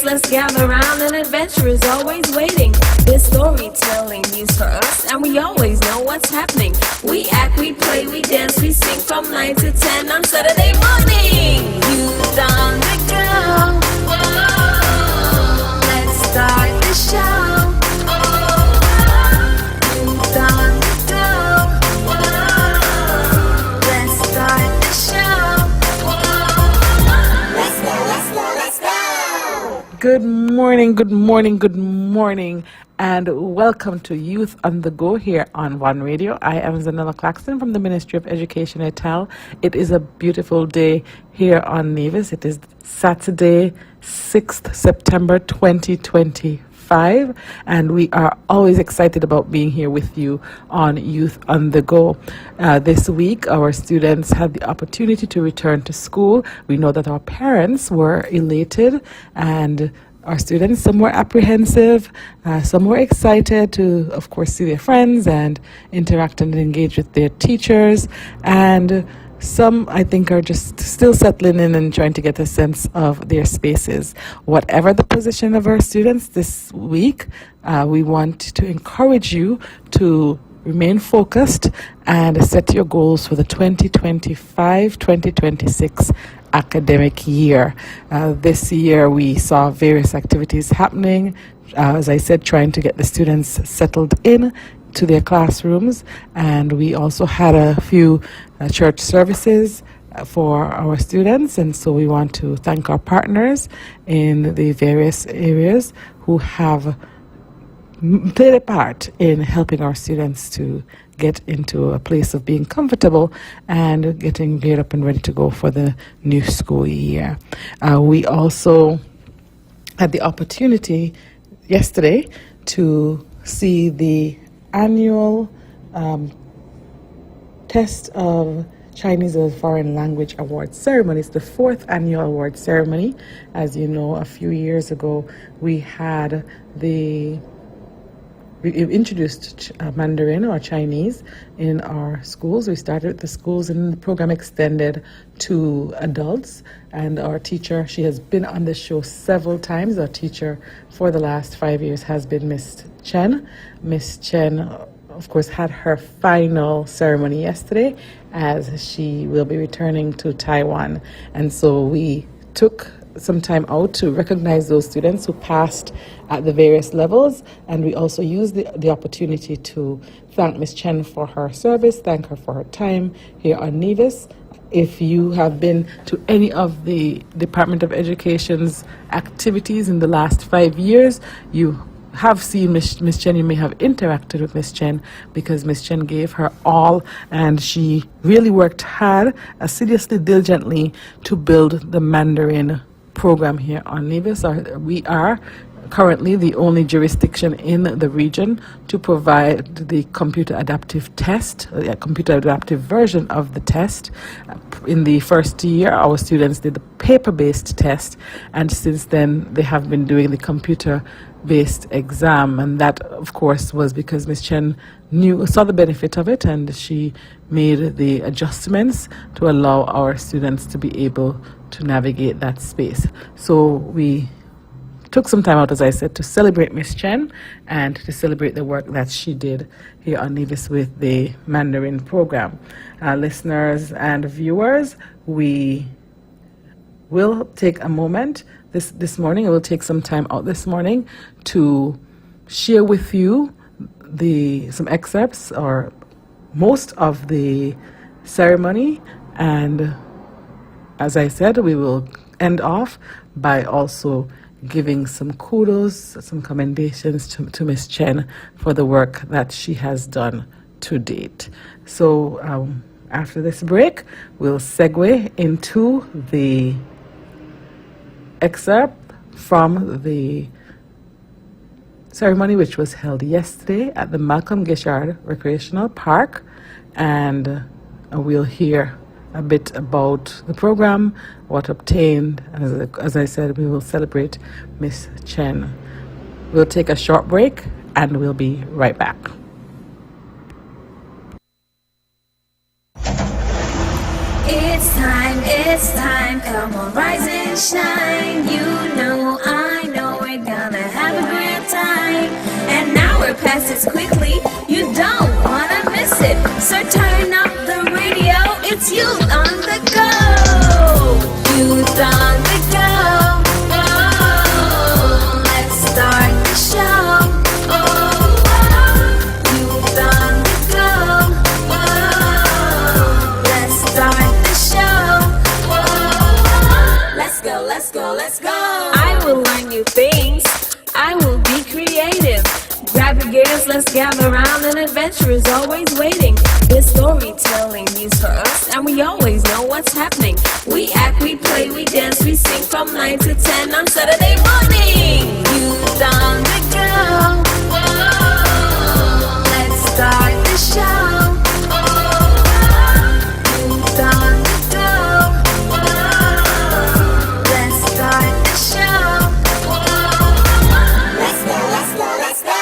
let's gather round. An adventure is always waiting. This storytelling news for us, and we always know what's happening. We act, we play, we dance, we sing from 9 to 10 on Saturday morning. Youth on the go. Whoa. Let's start the show. Youth on the go. Whoa. Let's start the show. Whoa. Let's go. Good morning, good morning, good morning, and welcome to Youth on the Go here on One Radio. I am Zahnela Claxton from the Ministry of Education et al. It is a beautiful day here on Nevis. It is Saturday, 6th September 2025, and we are always excited about being here with you on Youth on the Go. This week, our students had the opportunity to return to school. We know that our parents were elated, and our students, some were apprehensive, some were excited to, of course, see their friends and interact and engage with their teachers. And some, I think, are just still settling in and trying to get a sense of their spaces. Whatever the position of our students this week, we want to encourage you to remain focused and set your goals for the 2025-2026 academic year. This year we saw various activities happening, as I said, trying to get the students settled in to their classrooms, and we also had a few church services for our students, and so we want to thank our partners in the various areas who have played a part in helping our students to get into a place of being comfortable and getting geared up and ready to go for the new school year. We also had the opportunity yesterday to see the annual test of Chinese as a Foreign Language Award ceremony. It's the 4th annual award ceremony. As you know, a few years ago we introduced Mandarin or Chinese in our schools. We started with the schools and the program extended to adults. And our teacher, she has been on the show several times. Our teacher for the last 5 years has been Miss Chen. Miss Chen, of course, had her final ceremony yesterday as she will be returning to Taiwan. And so we took some time out to recognize those students who passed at the various levels, and we also used the opportunity to thank Ms. Chen for her service, thank her for her time here on Nevis. If you have been to any of the Department of Education's activities in the last 5 years, you have seen Ms. Chen. You may have interacted with Ms. Chen because Ms. Chen gave her all, and she really worked hard, assiduously, diligently to build the Mandarin program here on Nevis. We are currently the only jurisdiction in the region to provide the computer adaptive test, a computer adaptive version of the test. In the first year, our students did the paper-based test, and since then they have been doing the computer-based exam, and that, of course, was because Ms. Chen saw the benefit of it, and she made the adjustments to allow our students to be able to navigate that space. So we took some time out, as I said, to celebrate Miss Chen and to celebrate the work that she did here on Nevis with the Mandarin program. Listeners and viewers, we will take a moment this morning. I will take some time out this morning to share with you some excerpts or most of the ceremony, and as I said, we will end off by also giving some kudos, some commendations to Ms. Chen for the work that she has done to date. So after this break, we'll segue into the excerpt from the ceremony which was held yesterday at the Malcolm Gishard Recreational Park, and we'll hear a bit about the program, what obtained, and as I said, we will celebrate Miss Chen. We'll take a short break and we'll be right back. It's time, come on, rise and shine. You know, I know. passes quickly. You don't wanna miss it. So turn up the radio. It's Youth on the Go. Youth on the Go. Oh, let's start the show. Oh, Youth on the Go. Oh, let's start the show. Oh, let's go, let's go, let's go. I will learn new things. I will be creative. Grab your gears, let's gather around. An adventure is always waiting. There's storytelling news for us, and we always know what's happening. We act, we play, we dance, we sing from 9 to 10 on Saturday morning. Youth on the Go. Whoa, let's start the show. Oh, Youth on the Go. Whoa, let's start the show. Whoa, let's go, let's go, let's go.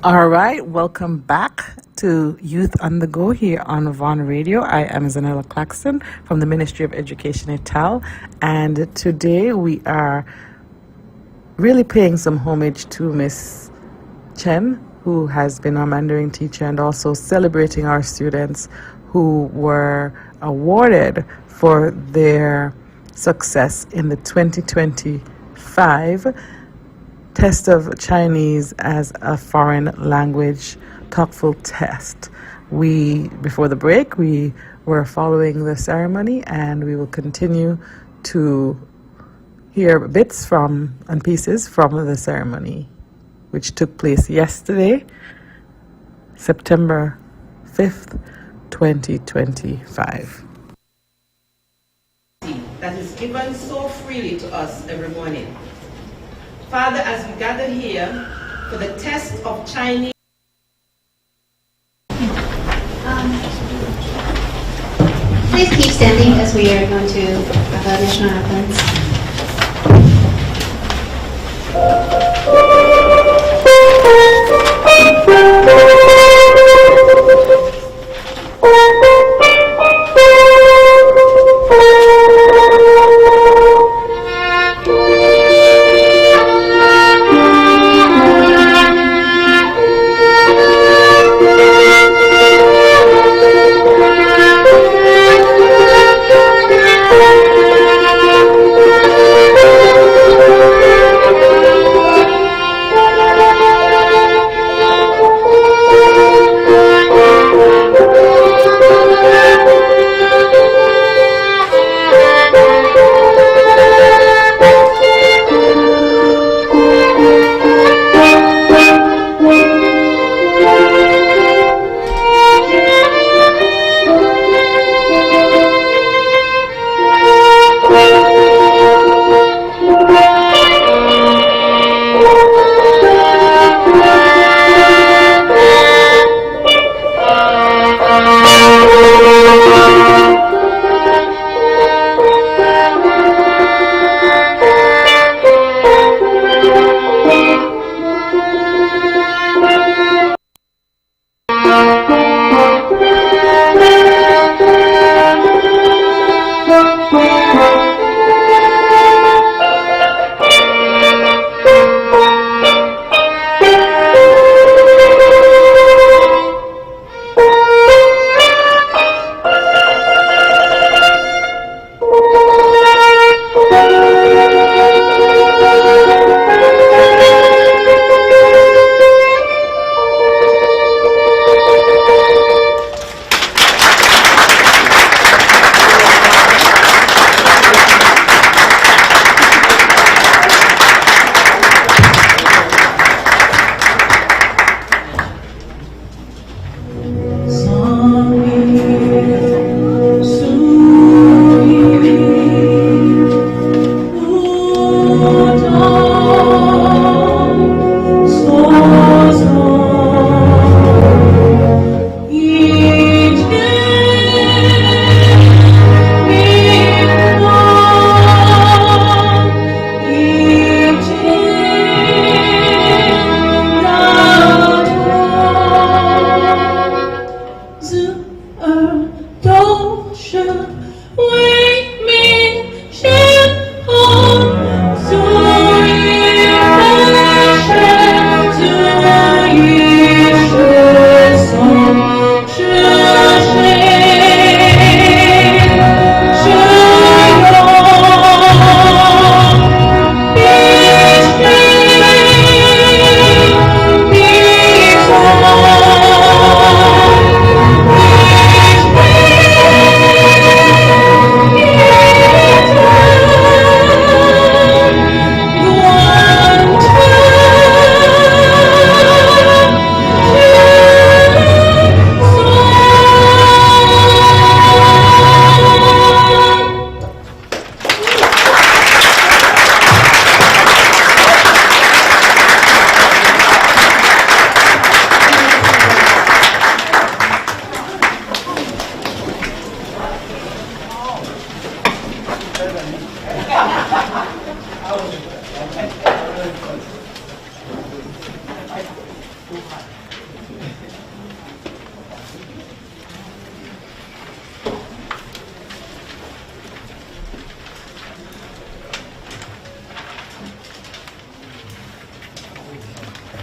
All right, welcome back to Youth on the Go here on Vaughan Radio. I am Zahnela Claxton from the Ministry of Education ETAL, and today we are really paying some homage to Miss Chen, who has been our Mandarin teacher, and also celebrating our students who were awarded for their success in the 2025 Test of Chinese as a Foreign Language TOEFL test. Before the break, we were following the ceremony, and we will continue to hear bits and pieces from the ceremony, which took place yesterday, September 5th, 2025. That is given so freely to us every morning. Father, as we gather here for the test of Chinese, please keep standing as we are going to have our national anthems.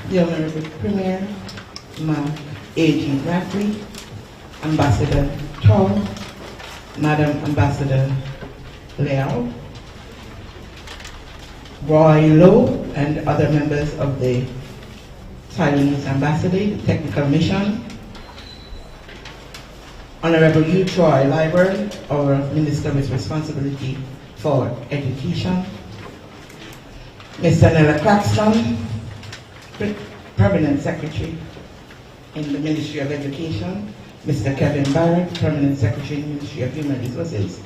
the Honorable Premier, Mark A.G. Bradley, Ambassador Tong, Madam Ambassador Liao, Roy Lowe, and other members of the Taiwanese Embassy, the Technical Mission, Honorable Yu Choi Library, our Minister with responsibility for education, Ms. Zahnela Claxton, Permanent Secretary in the Ministry of Education, Mr. Kevin Barrett, Permanent Secretary in the Ministry of Human Resources,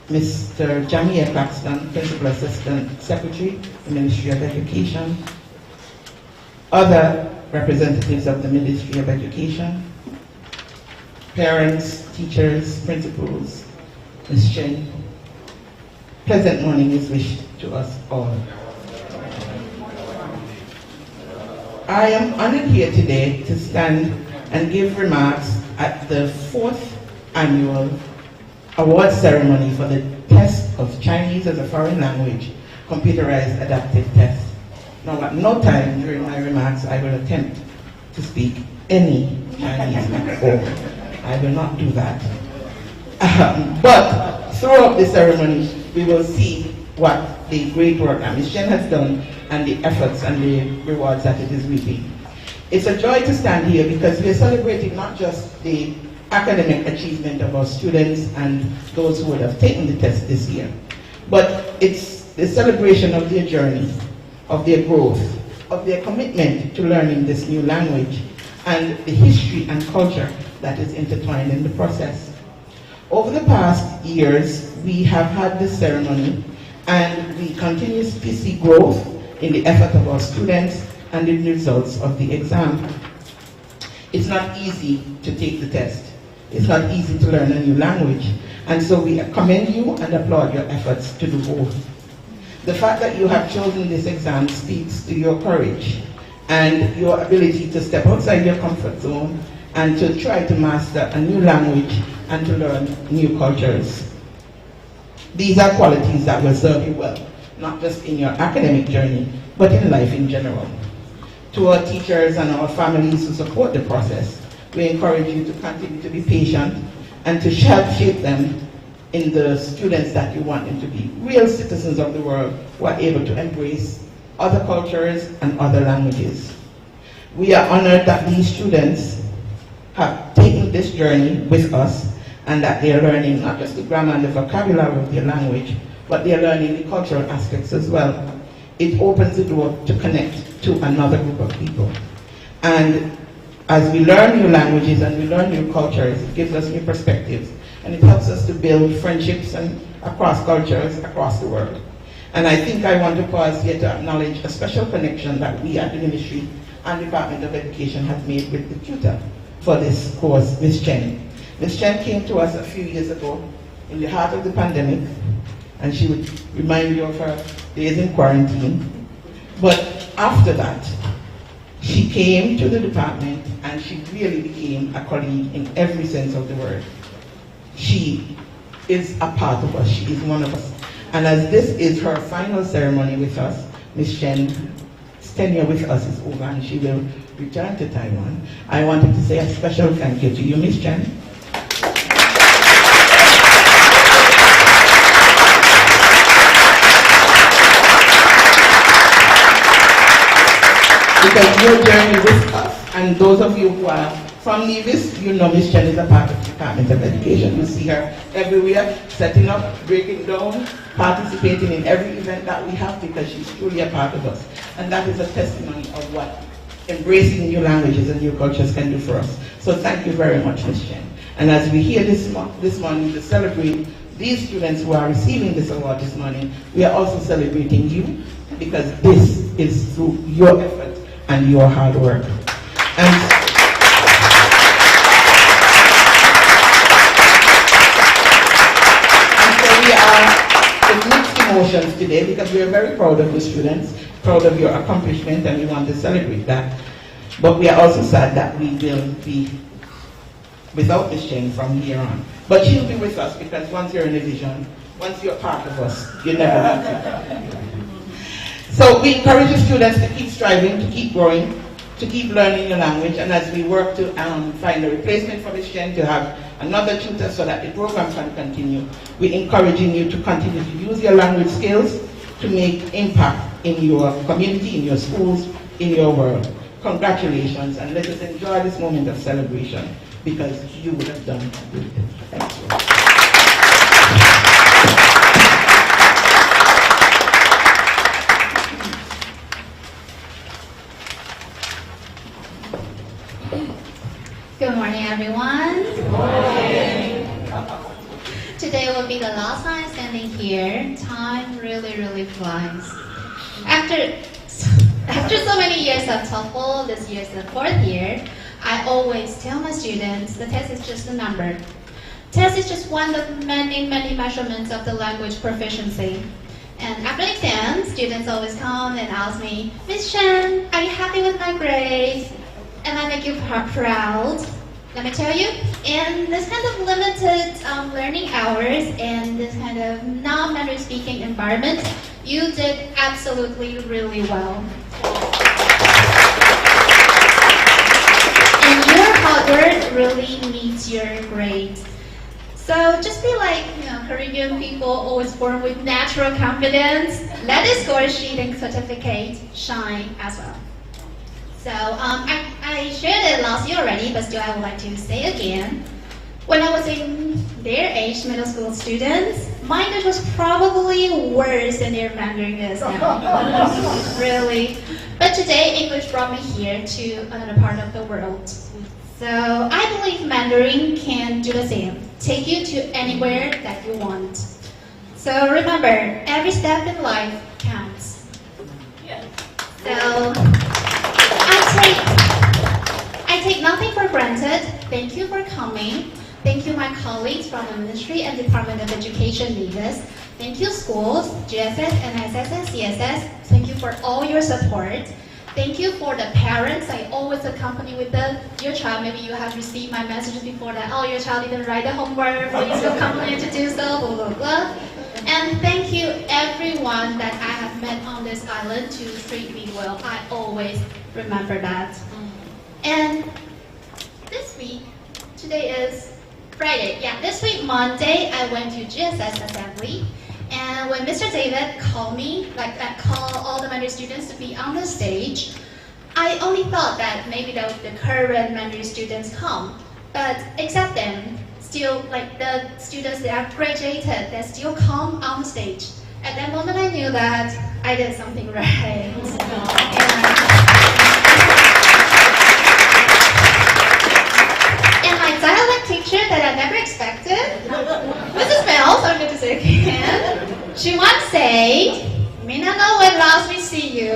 Mr. Zahnela Claxton, Principal Assistant Secretary in the Ministry of Education, other representatives of the Ministry of Education, parents, teachers, principals, Ms. Chen. Pleasant morning is wished to us all. I am honored here today to stand and give remarks at the 4th annual award ceremony for the test of Chinese as a foreign language, computerized adaptive test. Now, at no time during my remarks I will attempt to speak any Chinese before. I will not do that. But throughout the ceremony, we will see what the great work that Ms. Chen has done and the efforts and the rewards that it is reaping. It's a joy to stand here because we are celebrating not just the academic achievement of our students and those who would have taken the test this year, but it's the celebration of their journey, of their growth, of their commitment to learning this new language, and the history and culture that is intertwined in the process. Over the past years, we have had this ceremony, and we continue to see growth in the effort of our students and in the results of the exam. It's not easy to take the test. It's not easy to learn a new language, and so we commend you and applaud your efforts to do both. The fact that you have chosen this exam speaks to your courage and your ability to step outside your comfort zone and to try to master a new language and to learn new cultures. These are qualities that will serve you well, not just in your academic journey, but in life in general. To our teachers and our families who support the process, we encourage you to continue to be patient and to help shape them in the students that you want them to be, real citizens of the world who are able to embrace other cultures and other languages. We are honored that these students have taken this journey with us and that they are learning not just the grammar and the vocabulary of their language, but they are learning the cultural aspects as well. It opens the door to connect to another group of people. And as we learn new languages and we learn new cultures, it gives us new perspectives, and it helps us to build friendships and across cultures, across the world. And I think I want to pause here to acknowledge a special connection that we at the Ministry and Department of Education have made with the tutor for this course, Ms. Chen. Ms. Chen came to us a few years ago in the heart of the pandemic, and she would remind you of her days in quarantine. But after that, she came to the department and she really became a colleague in every sense of the word. She is a part of us, she is one of us. And as this is her final ceremony with us, Ms. Chen's tenure with us is over and she will return to Taiwan. I wanted to say a special thank you to you, Ms. Chen. Because your journey with us, and those of you who are from Nevis, you know Ms. Chen is a part of the Department of Education. You see her everywhere, setting up, breaking down, participating in every event that we have because she's truly a part of us. And that is a testimony of what embracing new languages and new cultures can do for us. So thank you very much, Ms. Chen. And as we hear this morning to celebrate these students who are receiving this award this morning, we are also celebrating you because this is through your effort and your hard work. And so we are with mixed emotions today because we are very proud of the students, proud of your accomplishment, and we want to celebrate that. But we are also sad that we will be without Ms. Chen from here on. But she'll be with us because once you're in a vision, once you're part of us, you never leave it. So we encourage the students to keep striving, to keep growing, to keep learning the language, and as we work to find a replacement for Ms. Chen, to have another tutor so that the program can continue, we're encouraging you to continue to use your language skills to make impact in your community, in your schools, in your world. Congratulations, and let us enjoy this moment of celebration, because you would have done good. Thank you. Good morning, everyone. Good morning. Today will be the last time standing here. Time really flies. After so many years of TOEFL, this year is the 4th year, I always tell my students the test is just a number. Test is just one of many measurements of the language proficiency. And after the exam, students always come and ask me, Ms. Chen, are you happy with my grades? And I make you proud. Let me tell you, in this kind of limited learning hours and this kind of non-Mandarin speaking environment, you did absolutely really well. And your hard work really meets your grades. So just be like, Caribbean people, always born with natural confidence. Let the score sheet and certificate shine as well. So I shared it last year already, but still I would like to say again. When I was in their age, middle school students, my English was probably worse than their Mandarin is now. Really. But today, English brought me here to another part of the world. So I believe Mandarin can do the same. Take you to anywhere that you want. So remember, every step in life counts. So I take nothing for granted. Thank you for coming. Thank you my colleagues from the Ministry and Department of Education leaders. Thank you schools, GSS, NSS, and CSS. Thank you for all your support. Thank you for the parents. I always accompany with your child. Maybe you have received my messages before that, oh, your child didn't write the homework, please accompany to do so, blah, blah, blah. And thank you everyone that I have met on this island to treat me well. I always remember that. And this week, today is Friday. Yeah, this week, Monday, I went to GSS assembly. And when Mr. David called me, call all the Mandarin students to be on the stage, I only thought that maybe the current Mandarin students come. But except them, still, the students that have graduated, they still come on stage. At that moment, I knew that I did something right. And my dialect teacher that I never expected, Mrs. Mills, I'm going to say again, she once said, may not know when last we see you.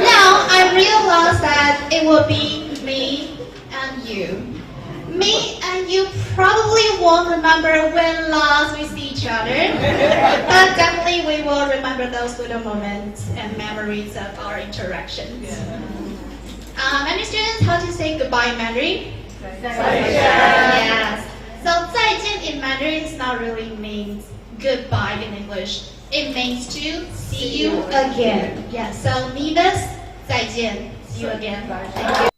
Now I realized that it will be me and you. Me and you probably won't remember when last we see each other, but definitely we will remember those little moments and memories of our interactions. Mandarin students, how to say goodbye in Mandarin? Yes. So 再见 in Mandarin is not really means goodbye in English. It means to see you again. Yeah. So Nevis, 再见. See you again. Thank you.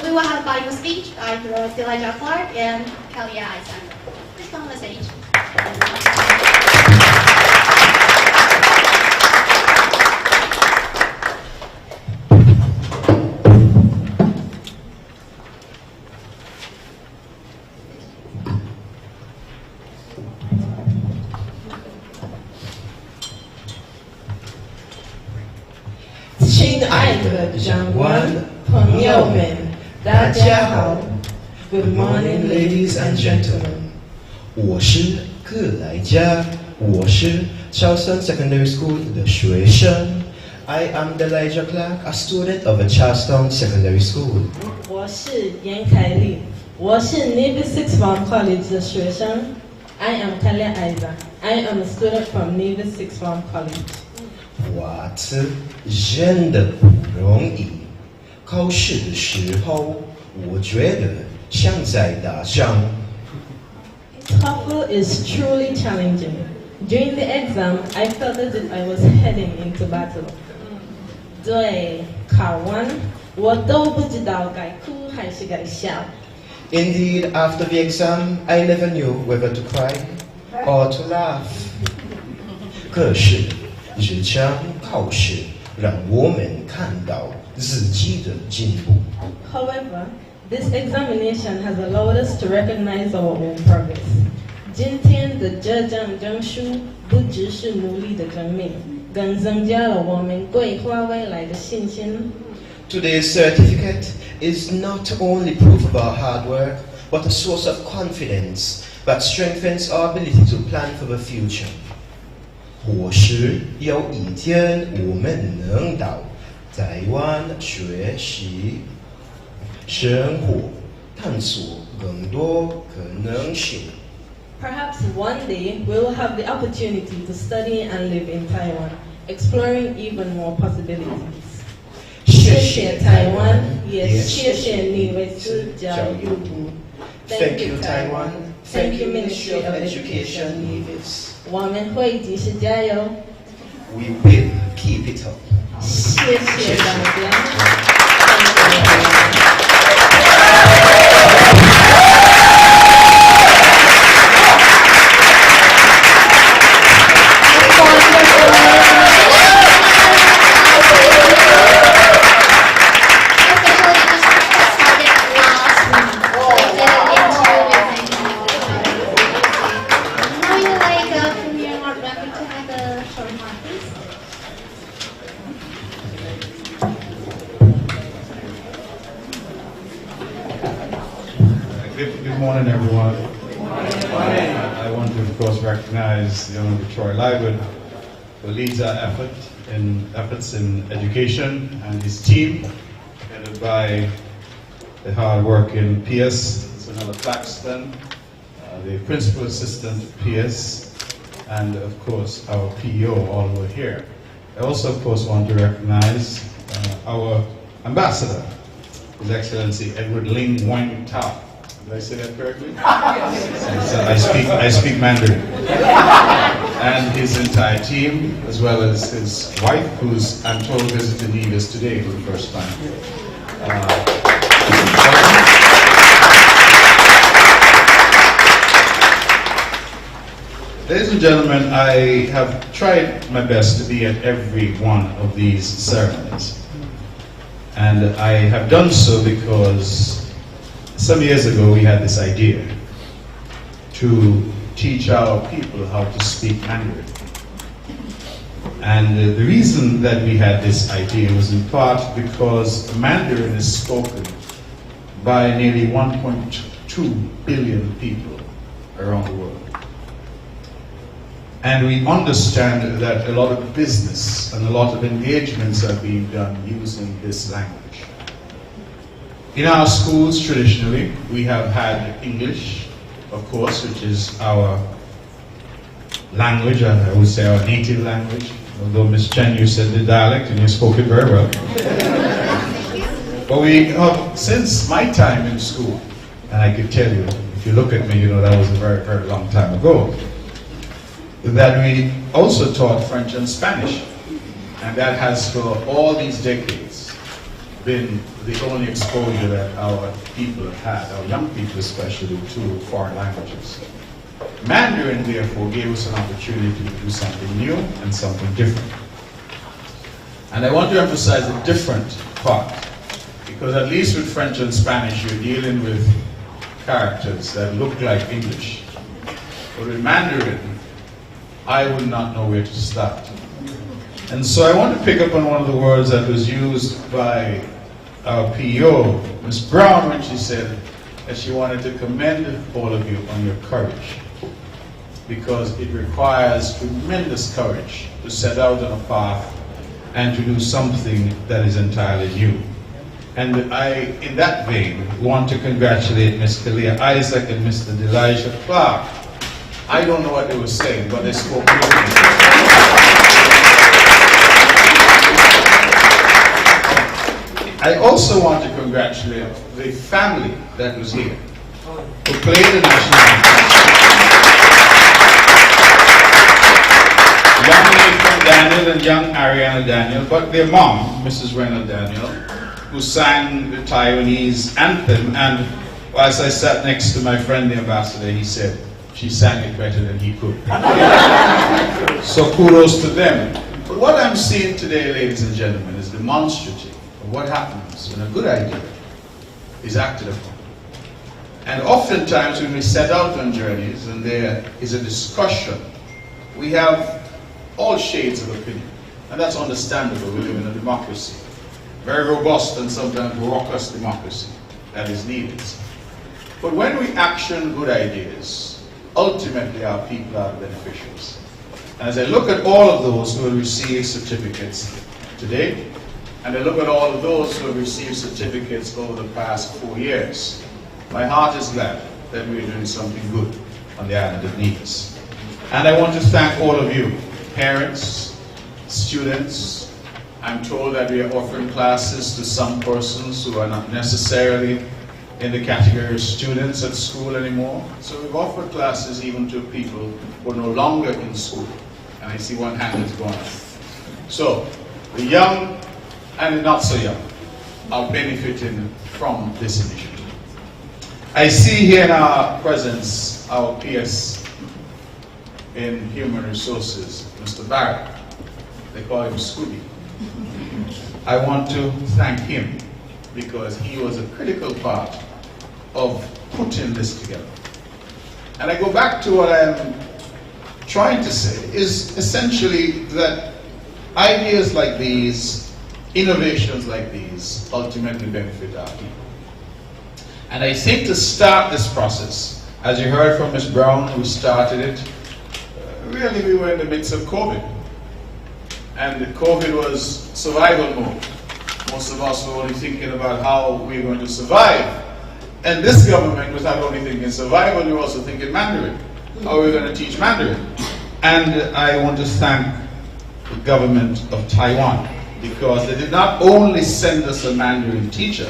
We will have Bible speech by Elijah Clark and Kalia Isaac. Please come on the stage. Good morning, ladies and gentlemen. 我是克莱嘉，我是超生 Secondary School 的学生。I am Zahnela Claxton, a student of a Charleston Secondary School. 我是严凯丽，我是 Navy Sixth Form College 的学生。I am Kalia Isaac. I am a student from Navy Sixth Form College. 我真的不容易，考试的时候，我觉得像在打仗。 TOEFL is truly challenging. During the exam, I felt as if I was heading into battle. 对，考完我都不知道该哭还是该笑。 Indeed, after the exam, I never knew whether to cry or to laugh. 可是，这场考试让我们看到自己的进步。 However, this examination has allowed us to recognize our own progress. 今天的这张证书不只是努力的证明，更增加了我们规划未来的信心。 Today's certificate is not only proof of our hard work, but a source of confidence that strengthens our ability to plan for the future. 或许有一天我们能到台湾学习、生活，探索更多可能性。 Perhaps one day we will have the opportunity to study and live in Taiwan, exploring even more possibilities. 谢谢台湾，也谢谢你为此教育部。Thank you, Taiwan. Thank you, Ministry of Education. 我们会继续加油。 We will keep it up. 谢谢大家。 Good morning, everyone. I want to, of course, recognize the Honorable Troy Lywood, who leads our efforts in education, and his team, headed by the hard-working PS, Zahnela Claxton, the principal assistant PS, and of course our PO, all who are here. I also, of course, want to recognize our ambassador, His Excellency Edward Ling Wang Tao. Did I say that correctly? I speak Mandarin. And his entire team, as well as his wife, who's, I'm told, visited Nevis today for the first time. Ladies and gentlemen, I have tried my best to be at every one of these ceremonies. And I have done so because some years ago we had this idea to teach our people how to speak Mandarin. And the reason that we had this idea was in part because Mandarin is spoken by nearly 1.2 billion people around the world. And we understand that a lot of business and a lot of engagements are being done using this language. In our schools, traditionally, we have had English, of course, which is our language, I would say our native language. Although Ms. Chen, you said the dialect and you spoke it very well. But we have, since my time in school, and I can tell you, if you look at me, you know that was a very, very long time ago, that we also taught French and Spanish. And that has for all these decades been the only exposure that our people have had, our young people especially, to foreign languages. Mandarin, therefore, gave us an opportunity to do something new and something different. And I want to emphasize a different part, because at least with French and Spanish, you're dealing with characters that look like English. But with Mandarin, I would not know where to start. And so I want to pick up on one of the words that was used by our PO, Ms. Brown, when she said that she wanted to commend all of you on your courage, because it requires tremendous courage to set out on a path and to do something that is entirely new. And I, in that vein, want to congratulate Ms. Kalia Isaac and Mr. Elijah Clark. I don't know what they were saying, but they spoke beautifully. I also want to congratulate the family that was here, who played the national anthem. Young Nathan Daniel and young Ariana Daniel, but their mom, Mrs. Rena Daniel, who sang the Taiwanese anthem, and as I sat next to my friend the ambassador, he said, she sang it better than he could. So kudos to them. But what I'm seeing today, ladies and gentlemen, is demonstrative of what happens when a good idea is acted upon. And oftentimes when we set out on journeys and there is a discussion, we have all shades of opinion. And that's understandable. We live in a democracy. Very robust and sometimes raucous democracy that is needed. But when we action good ideas, ultimately our people are the beneficiaries. And as I look at all of those who will receive certificates today, and I look at all of those who have received certificates over the past 4 years, my heart is glad that we're doing something good on the island of Nevis. And I want to thank all of you, parents, students. I'm told that we are offering classes to some persons who are not necessarily in the category of students at school anymore. So we've offered classes even to people who are no longer in school. And I see one hand is going up. So the young and the not so young are benefiting from this initiative. I see here in our presence our PS in Human Resources, Mr. Barrett. They call him Scooby. I want to thank him because he was a critical part of putting this together. And I go back to what I'm trying to say is essentially that ideas like these, innovations like these, ultimately benefit our people. And I think to start this process, as you heard from Ms. Brown, who started it, really we were in the midst of COVID. And COVID was survival mode. Most of us were only thinking about how we were going to survive. And this government was not only thinking survival, we were also thinking Mandarin. How are we going to teach Mandarin? And I want to thank the government of Taiwan, because they did not only send us a Mandarin teacher,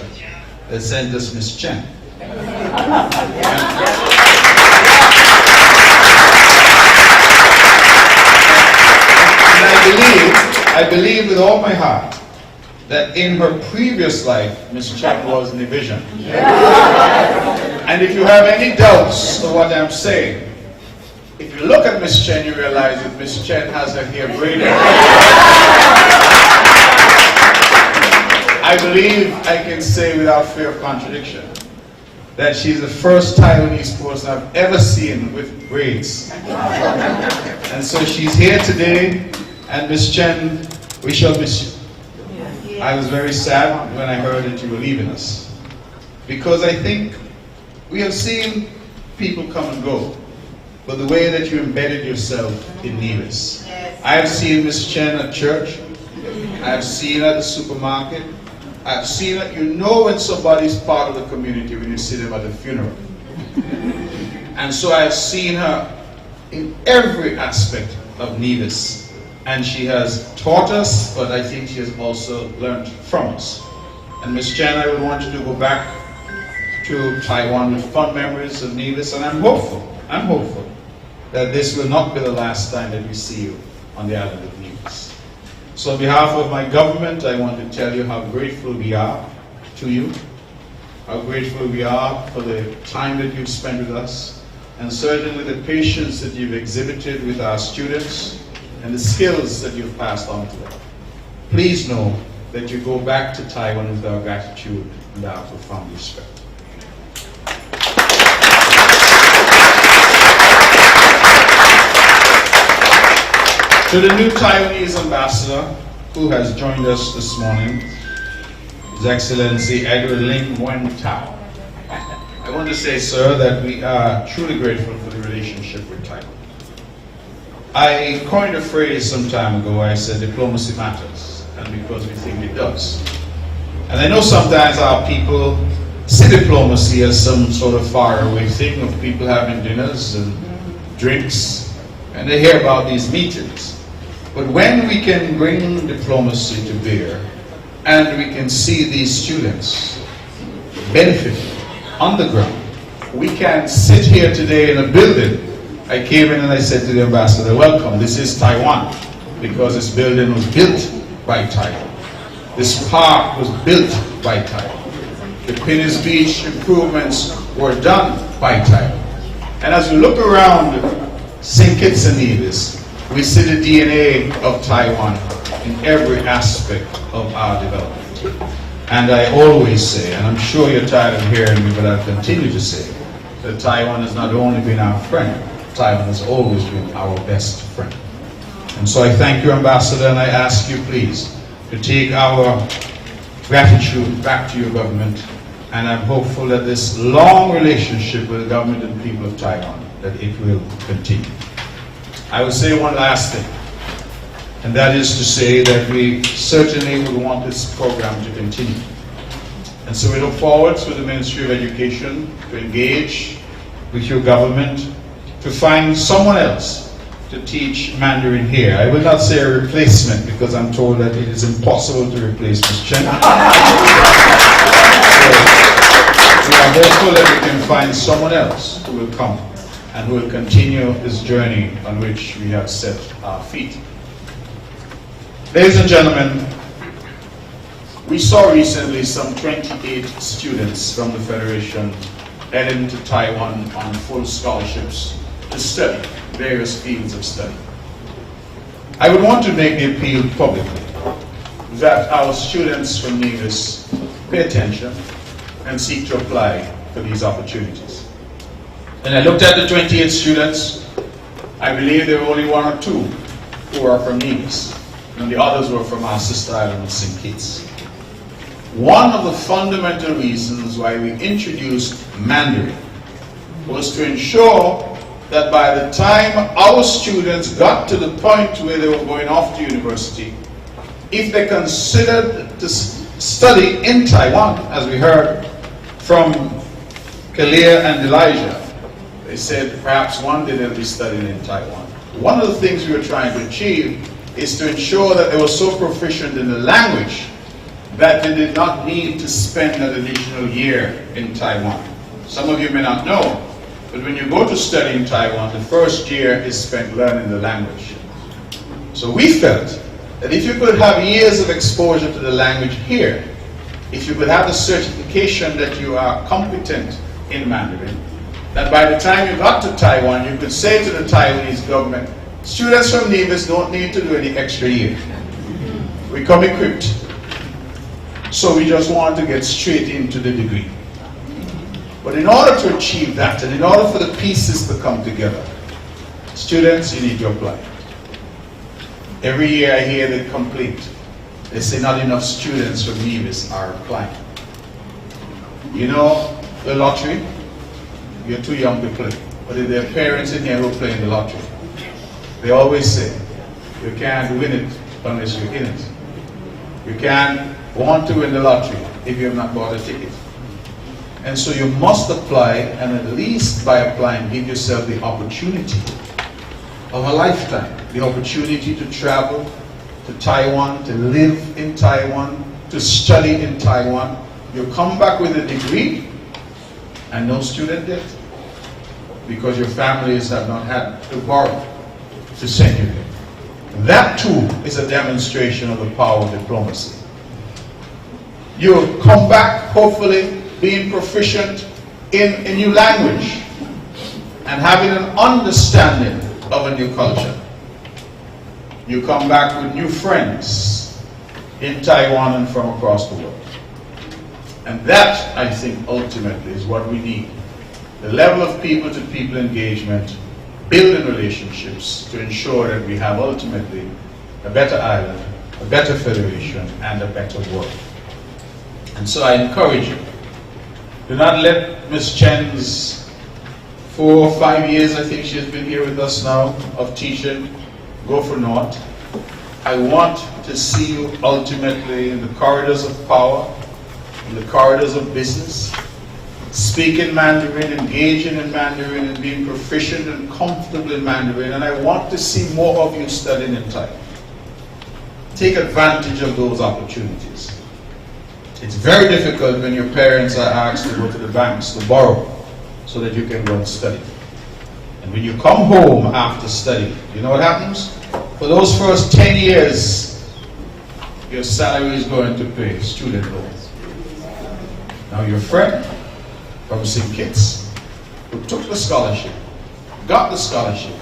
they sent us Miss Chen. I believe with all my heart that in her previous life, Miss Chen was in the vision. And if you have any doubts of what I'm saying, if you look at Miss Chen, you realize that Miss Chen has her hair braided. I believe I can say without fear of contradiction that she's the first Taiwanese person I've ever seen with braids. And so she's here today, and Miss Chen, we shall miss you. I was very sad when I heard that you were leaving us, because I think we have seen people come and go, but the way that you embedded yourself in Nevis. I have seen Miss Chen at church, I have seen her at the supermarket, I have seen that you know when somebody's part of the community when you see them at a funeral. And so I have seen her in every aspect of Nevis. And she has taught us, but I think she has also learned from us. And Ms. Chen, I would want you to go back to Taiwan with fond memories of Nevis, and I'm hopeful that this will not be the last time that we see you on the island of Nevis. So on behalf of my government, I want to tell you how grateful we are to you, how grateful we are for the time that you've spent with us, and certainly the patience that you've exhibited with our students and the skills that you've passed on to them. Please know that you go back to Taiwan with our gratitude and our profound respect. To the new Taiwanese ambassador who has joined us this morning, His Excellency Edward Ling Nguyen Tao. I want to say, sir, that we are truly grateful for the relationship with Taiwan. I coined a phrase some time ago. I said diplomacy matters, and because we think it does. And I know sometimes our people see diplomacy as some sort of faraway thing of people having dinners and drinks, and they hear about these meetings. But when we can bring diplomacy to bear and we can see these students benefit on the ground. We can sit here today in a building. I came in and I said to the ambassador, welcome, this is Taiwan, because this building was built by Taiwan. This park was built by Taiwan. The Pennis Beach improvements were done by Taiwan. And as we look around St. Kitts and Nevis, we see the DNA of Taiwan in every aspect of our development. And I always say, and I'm sure you're tired of hearing me, but I'll continue to say, that Taiwan has not only been our friend, Taiwan has always been our best friend. And so I thank you, Ambassador, and I ask you, please, to take our gratitude back to your government, and I'm hopeful that this long relationship with the government and people of Taiwan, that it will continue. I will say one last thing, and that is to say that we certainly would want this program to continue. And so we look forward to the Ministry of Education to engage with your government to find someone else to teach Mandarin here. I will not say a replacement, because I'm told that it is impossible to replace Ms. Chen. So we are hopeful that we can find someone else who will come and who will continue this journey on which we have set our feet. Ladies and gentlemen, we saw recently some 28 students from the Federation heading to Taiwan on full scholarships to study various fields of study. I would want to make the appeal publicly that our students from Nevis pay attention and seek to apply for these opportunities. And I looked at the 28 students. I believe there were only one or two who are from Nevis, and the others were from our sister island of St. Kitts. One of the fundamental reasons why we introduced Mandarin was to ensure that by the time our students got to the point where they were going off to university, if they considered to study in Taiwan, as we heard from Kalia and Elijah, they said perhaps one day they'll be studying in Taiwan. One of the things we were trying to achieve is to ensure that they were so proficient in the language that they did not need to spend an additional year in Taiwan. Some of you may not know, but when you go to study in Taiwan, the first year is spent learning the language. So we felt that if you could have years of exposure to the language here, if you could have the certification that you are competent in Mandarin, that by the time you got to Taiwan, you could say to the Taiwanese government, students from Nevis don't need to do any extra year. We come equipped. So we just want to get straight into the degree. But in order to achieve that, and in order for the pieces to come together, students, you need to apply. Every year I hear the complaint. They say not enough students from Nevis are applying. You know, the lottery, you're too young to play. But if there are parents in here who are playing the lottery, they always say, you can't win it unless you're in it. You can't want to win the lottery if you have not bought a ticket. And so you must apply, and at least by applying, give yourself the opportunity of a lifetime. The opportunity to travel to Taiwan, to live in Taiwan, to study in Taiwan. You come back with a degree and no student debt because your families have not had to borrow to send you there. That too is a demonstration of the power of diplomacy. You come back, hopefully, being proficient in a new language and having an understanding of a new culture. You come back with new friends in Taiwan and from across the world. And that, I think, ultimately is what we need. The level of people-to-people engagement, building relationships to ensure that we have ultimately a better island, a better federation, and a better world. And so I encourage you, do not let Ms. Chen's 4 or 5 years, I think she has been here with us now, of teaching, go for naught. I want to see you ultimately in the corridors of power, in the corridors of business, speaking Mandarin, engaging in Mandarin, and being proficient and comfortable in Mandarin. And I want to see more of you studying in Thai. Take advantage of those opportunities. It's very difficult when your parents are asked to go to the banks to borrow so that you can go and study. And when you come home after study, you know what happens? For those first 10 years, your salary is going to pay student loans. Now your friend from St. Kitts, who took the scholarship, got the scholarship,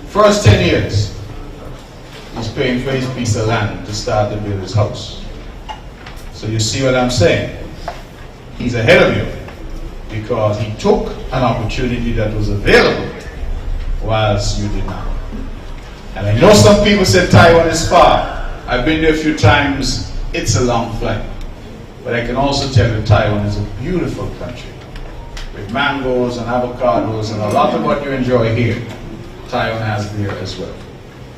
first 10 years, he's paying for his piece of land to start to build his house. So you see what I'm saying? He's ahead of you because he took an opportunity that was available whilst you did not. And I know some people say Taiwan is far. I've been there a few times. It's a long flight. But I can also tell you Taiwan is a beautiful country with mangoes and avocados and a lot of what you enjoy here. Taiwan has there as well.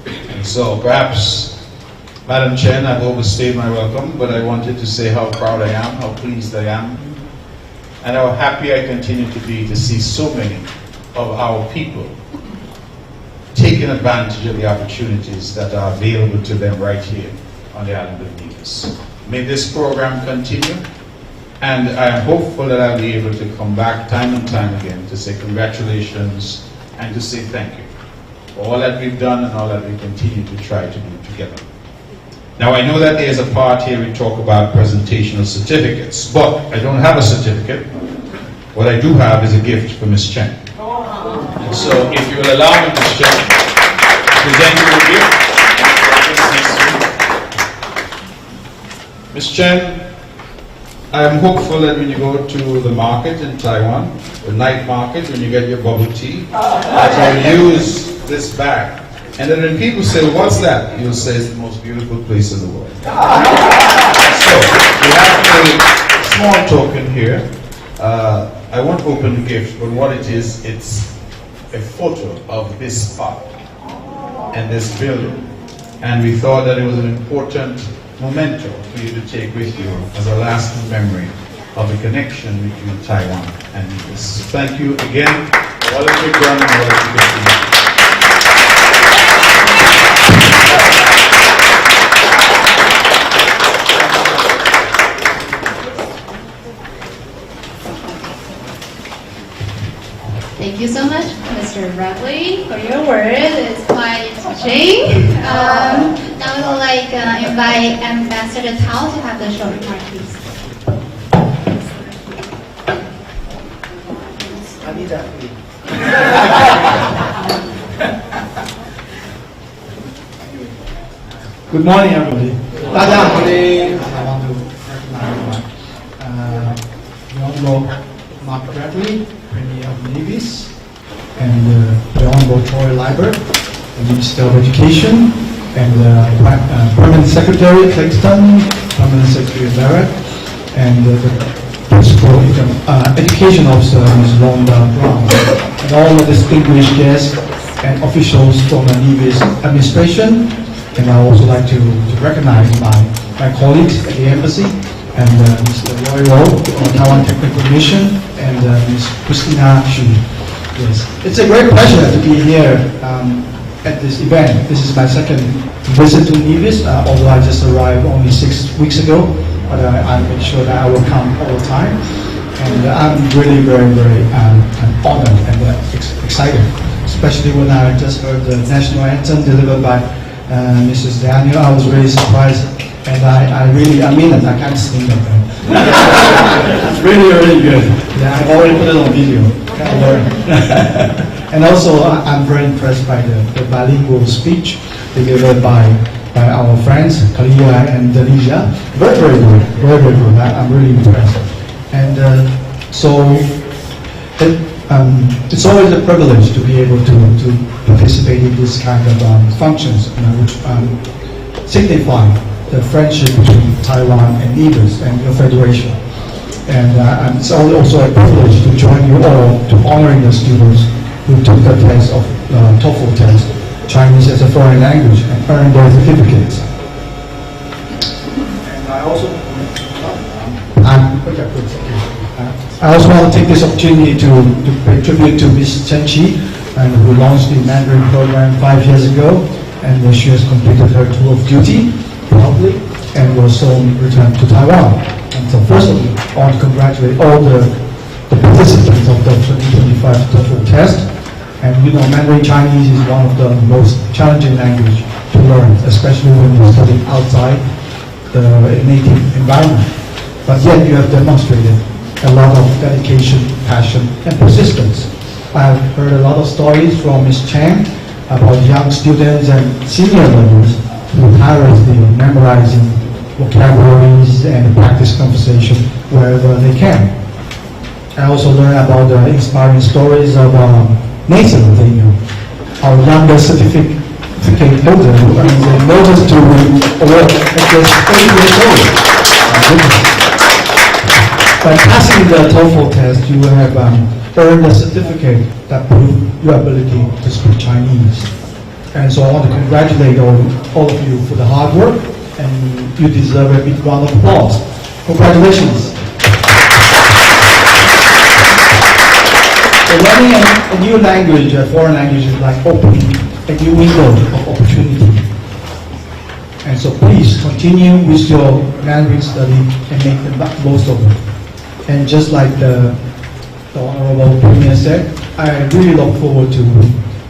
And so perhaps, Madam Chen, I've overstayed my welcome, but I wanted to say how proud I am, how pleased I am, and how happy I continue to be to see so many of our people taking advantage of the opportunities that are available to them right here on the island of Nevis. May this program continue, and I am hopeful that I'll be able to come back time and time again to say congratulations and to say thank you for all that we've done and all that we continue to try to do together. Now I know that there's a part here we talk about presentation of certificates, but I don't have a certificate. What I do have is a gift for Ms. Chen. And so if you will allow me, Ms. Chen, to present you a gift. Ms. Chen, I am hopeful that when you go to the market in Taiwan, the night market, when you get your bubble tea, that you'll use this bag. And then when people say, what's that? You'll say it's the most beautiful place in the world. So, we have a small token here. I won't open the gift, but what it is, it's a photo of this spot and this building. And we thought that it was an important memento for you to take with you as a lasting memory of the connection between Taiwan and Nevis. Thank you again for all that you've done and all that you continue. Thank you so much, Mr. Bradley, for your word. It's quite touching. Now we would like invite Ambassador Tao to have the short remark, please. Good morning, everybody. Today, I want to recognize the Honorable Mark Bradley, Premier of Nevis, and the Honorable Troy Liber, the Minister of Education, and Permanent Secretary Claxton, Permanent Secretary Barrett, and the Principal Education Officer, Ms. Londa Brown, and all the distinguished guests and officials from the Nevis administration. And I would also like to recognize my colleagues at the embassy, and Mr. Roy Rowe from Taiwan Technical Mission, and Ms. Christina Xu. Yes, it's a great pleasure to be here at this event. This is my second visit to Nevis, although I just arrived only 6 weeks ago, but I make sure that I will come all the time. And I'm really very honored and excited, especially when I just heard the national anthem delivered by Mrs. Daniel. I was really surprised, and I mean it, I can't sing it. It's really good. Yeah, I've already put it on video. Can't learn. And also, I'm very impressed by the bilingual speech delivered by our friends, Kalia and Delisha. Very good. Very good. I'm really impressed. And it's always a privilege to be able to participate in this kind of functions, which signify the friendship between Taiwan and Nevis and your federation. And it's also a privilege to join you all to honoring the students who took the test of TOEFL test, Chinese as a foreign language, and earned their certificates. And I also want to take this opportunity to pay tribute to Ms. Chen Chi, who launched the Mandarin program 5 years ago, and she has completed her tour of duty proudly and will soon return to Taiwan until I want to congratulate all the participants of the 2025 TOEFL test. And you know, Mandarin Chinese is one of the most challenging language to learn, especially when you're studying outside the native environment. But yet you have demonstrated a lot of dedication, passion, and persistence. I've heard a lot of stories from Ms. Chang about young students and senior learners who tirelessly memorizing vocabularies and practice conversation wherever they can. I also learned about the inspiring stories of Nathan, our youngest certificate holder, who earns a notice to award at just 30 years old. By passing the TOEFL test, you will have earned a certificate that proves your ability to speak Chinese. And so I want to congratulate all of you for the hard work, and you deserve a big round of applause. Congratulations. So learning a new language, a foreign language, is like opening a new window of opportunity. And so please continue with your Mandarin study and make the most of it. And just like the Honorable Premier said, I really look forward to,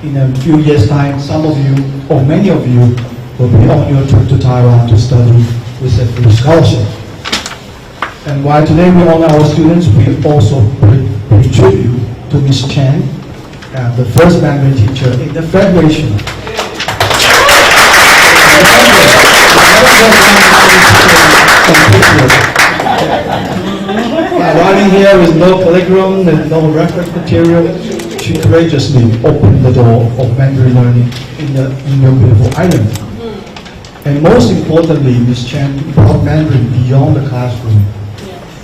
in a few years' time, some of you, or many of you, will be on your trip to Taiwan to study with a free scholarship. And while today we honor our students, we also pay tribute to Ms. Chen, the first Mandarin teacher in the Federation. Arriving here with no curriculum and no reference material, she courageously opened the door of Mandarin learning in your beautiful island. And most importantly, Ms. Chen brought Mandarin beyond the classroom,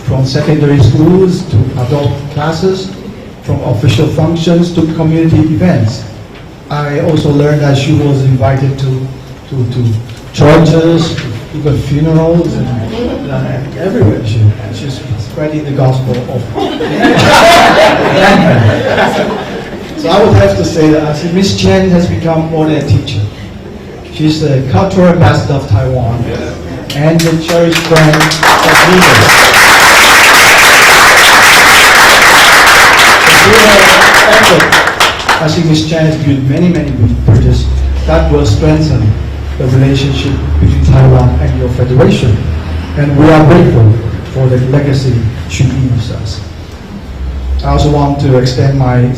from secondary schools to adult classes, from official functions to community events. I also learned that she was invited to churches, even funerals, and everywhere. She's spreading the gospel of So I would have to say that Ms. Chen has become more than a teacher. She's the cultural ambassador of Taiwan and a cherished friend of leaders. I think Ms. Chen has built many bridges that will strengthen the relationship between Taiwan and your federation. And we are grateful for the legacy she leaves us. I also want to extend my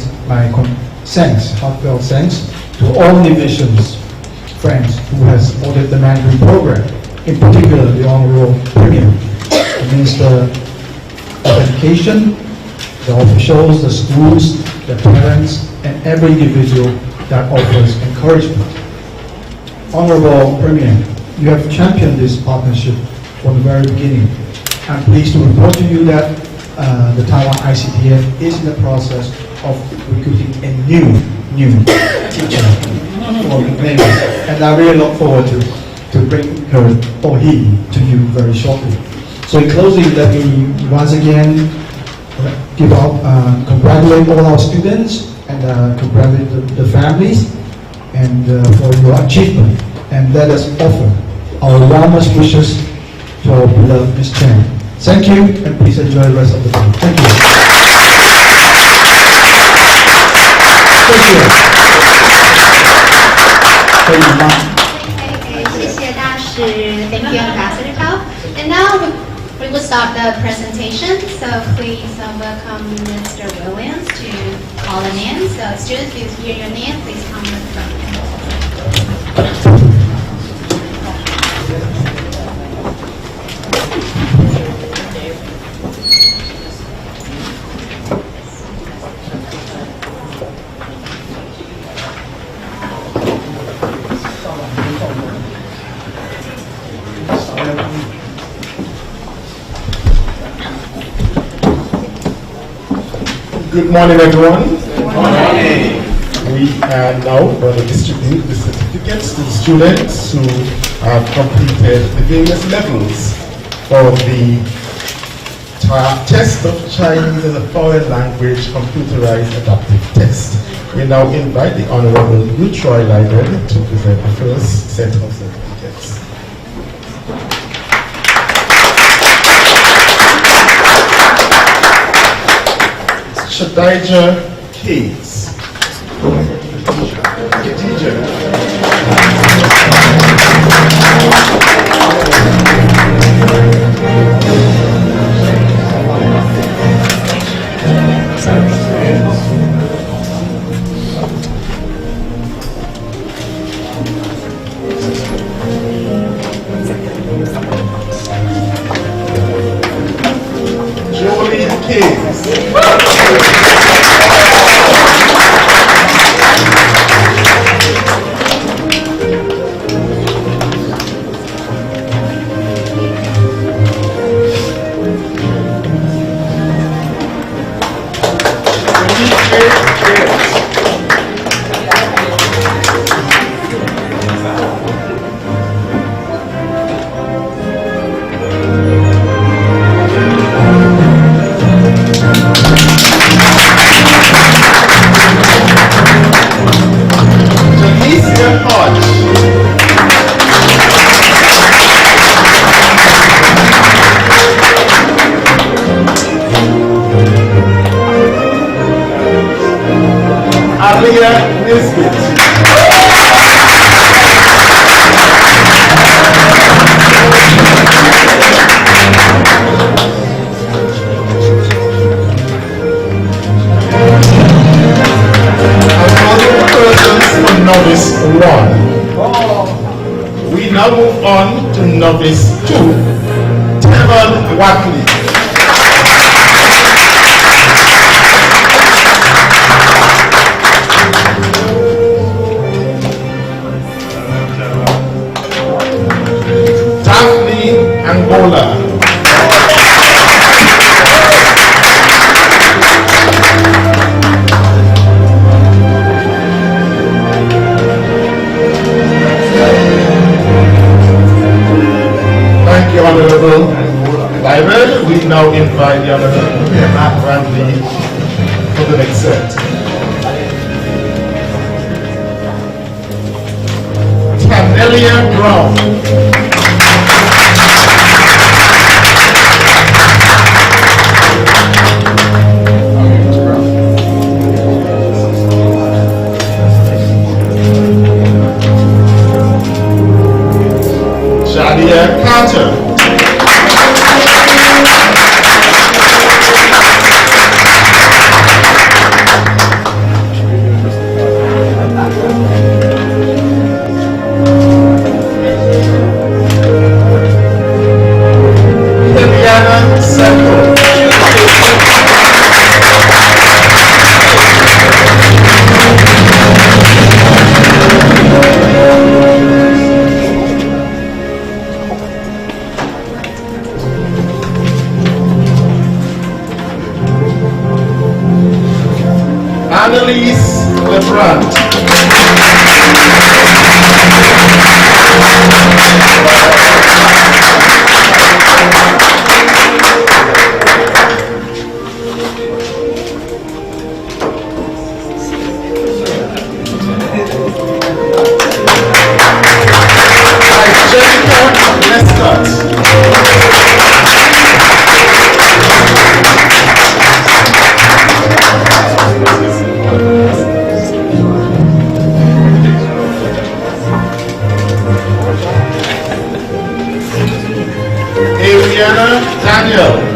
thanks, heartfelt thanks, to all divisions, friends who has supported the Mandarin program, in particular the Honorable Premier, the Minister of Education, the officials, the schools, the parents, and every individual that offers encouragement. Honorable Premier, you have championed this partnership from the very beginning. I'm pleased to report to you that the Taiwan ICTF is in the process of recruiting a new teacher for Mary, and I really look forward to bring her or he to you very shortly. So in closing, let me once again congratulate all our students and congratulate the families and for your achievement, and let us offer our warmest wishes to our beloved Ms. Chen. Thank you, and please enjoy the rest of the day. Thank you. Thank you, Mom. Thank you, Ambassador Tao. And now we will start the presentation. So please welcome Mr. Williams to call the name. So students, please hear your name. Please come to the front. Good morning, everyone. Good morning. We are now going to distribute the certificates to the students who have completed the various levels of the test of Chinese as a foreign language computerized adaptive test. We now invite the Honorable Yu Choi Librarian to present the first set of certificates. Shadaija Case. Jolie Case. Janicia Hodge. Alia Nisbet. Novice 1. We now move on to Novice 2, Tevon Watley. Daphne Angola. Thank you, Honorable David. We now invite the Honorable Matt Bradley for the next set. Tanelia Brown. Shadia Carter. Viviana Santo. Annalise Lebrun. Jessica Lescott. Adriana Daniel.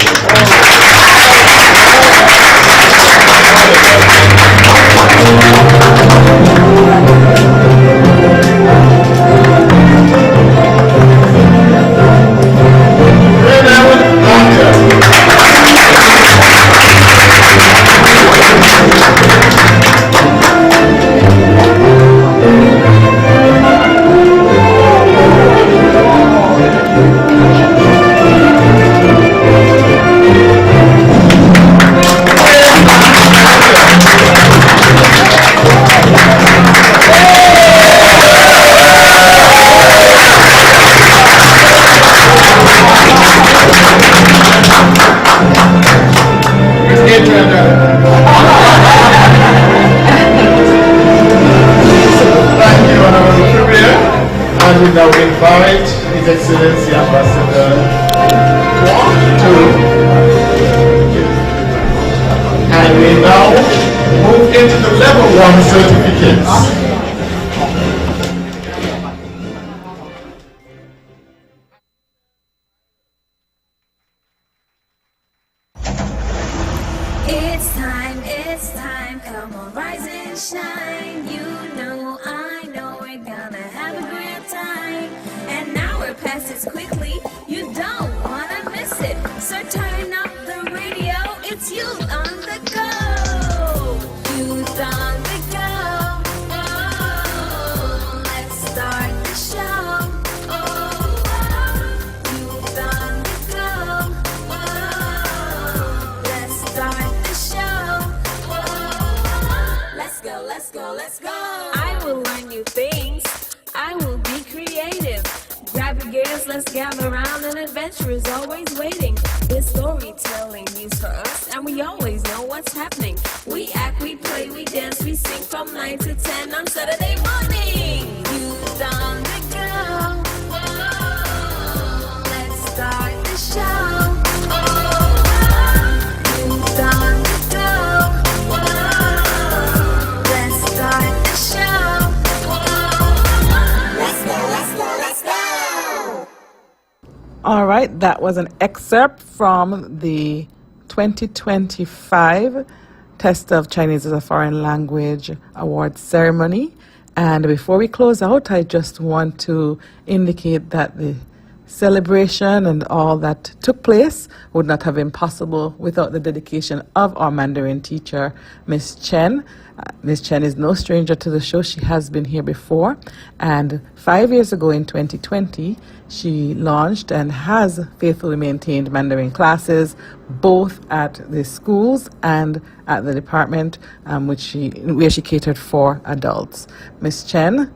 some certificates. It's time, come on, rise and shine. You know, I know we're gonna have a great time. And now we're past it quickly, you don't wanna miss it. So turn up the radio, it's Youth on the Go. Youth on the Go. Oh, let's start the show. Oh, Youth on the Go. Oh, let's start the show. Let's go, let's go, let's go. I will learn new things. I will be creative. Grab your gears, let's gather around. An adventure is always waiting. There's storytelling news for us, and we always know what's happening. We act, we play, we dance, we sing from 9 to 10 on Saturday morning. Youth on the Go. Whoa, let's start the show. Oh, youth on the go. Whoa, let's start the show. Whoa, let's go, let's go, let's go. All right, that was an excerpt from the 2025 Test of Chinese as a Foreign Language Awards ceremony. And before we close out, I just want to indicate that the celebration and all that took place would not have been possible without the dedication of our Mandarin teacher, Miss Chen. Miss Chen is no stranger to the show. She has been here before. And 5 years ago in 2020, she launched and has faithfully maintained Mandarin classes, both at the schools and at the department where she catered for adults. Miss Chen,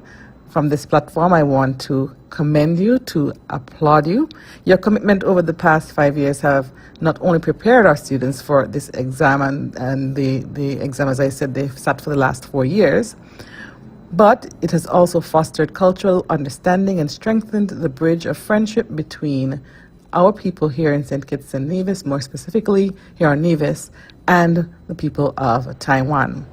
from this platform, I want to commend you, to applaud you. Your commitment over the past 5 years have not only prepared our students for this exam, and the exam, as I said, they've sat for the last 4 years, but it has also fostered cultural understanding and strengthened the bridge of friendship between our people here in St. Kitts and Nevis, more specifically here on Nevis, and the people of Taiwan.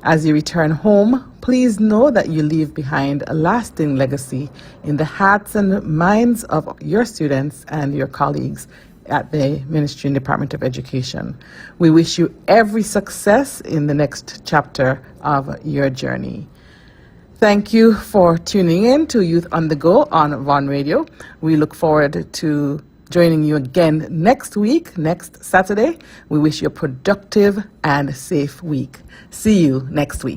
As you return home, please know that you leave behind a lasting legacy in the hearts and minds of your students and your colleagues at the Ministry and Department of Education. We wish you every success in the next chapter of your journey. Thank you for tuning in to Youth on the Go on Vaughan Radio. We look forward to joining you again next week, next Saturday. We wish you a productive and safe week. See you next week.